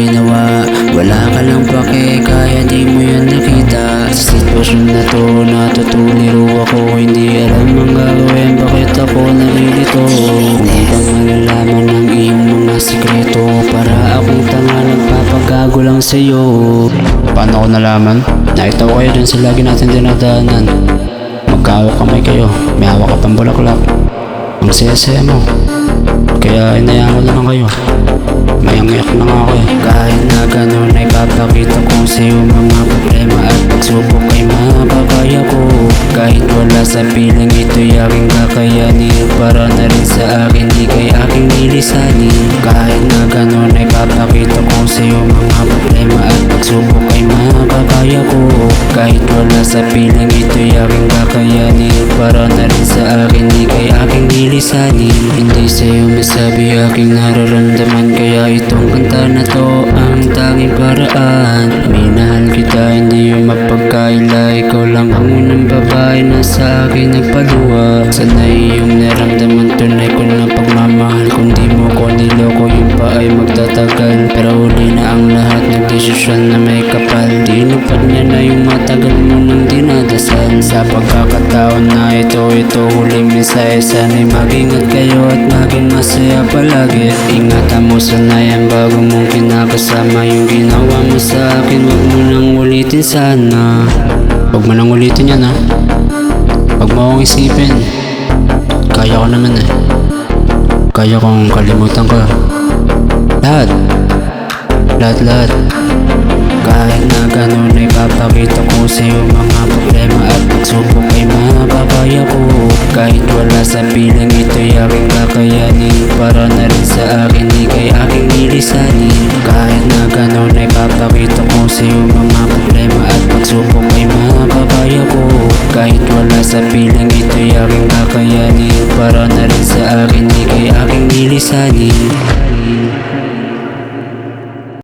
ginawa. Wala ka lang pake, kaya di mo yan nakita. Sa sitwasyon na to, natutuliro ako. Hindi alam ang gagawin, bakit ako nalilito. Hindi ba malalaman ang iyong mga sikreto? Para akong tanga, nagpapagago lang sa'yo. Paano ko nalaman? Nakita ko kayo dun sa lagi natin dinadaanan. Magkahawak kamay kayo, may hawak ka pang bulaklak. Ang saya-saya mo, kaya inayaan ko na lang kayo. Mayang-iyak na nga ako eh. Kahit na ganun ay papakita ko sa'yo mga problema at pagsubok ay mapapaya ko. Kahit wala sa piling ito'y aking kakayanin. Para na rin sa akin, di kay aking nilisanin. Kahit na ganun ay papakita ko sa'yo mga problema at pagsubok ay mapapaya ko. Kahit wala sa piling ito'y aking kakayanin. Para na rin sa akin, di kay aking nilisanin. Hindi sa'yo masabi aking nararamdaman, kaya itong kanta na to ang tanging paraan. Minahal kita, hindi yung mapagkaila. Ikaw lang ang unang babae na sa akin nagpaluwa. Sanay yung naramdaman, tunay ko na pagmamahal. Kung di mo ko niloko, yung pa ay magtatagal. Pero huli na ang lahat, nagdesisyon na may kapal. Tinupad niya na yung matagal mo nang dinadasal. Sa pagkakataon na ito huling mensahe. Sana'y mag-ingat kayo at maging masaya palagi. Ingatan mo sana yan bago mong kinakasama. Yung ginawa mo sa akin, wag mo nang ulitin sana. Wag mo nang ulitin yan ha. Wag mo akong isipin. Kaya ko naman eh. Kaya kong kalimutan ka. Lahat. Kahit na ganun ay papakita ko sa'yo mga problema at pagsubok ay mapapaya ko. Kahit wala sa piling ito'y aking kakayanin. Para na rin sa akin, di kay aking nilisanin. Kahit na ganun ay papakita ko sa'yo mga problema at pagsubok ay mapapaya ko. Kahit wala sa piling ito'y aking kakayanin. Para na rin sa akin, di kay aking nilisanin.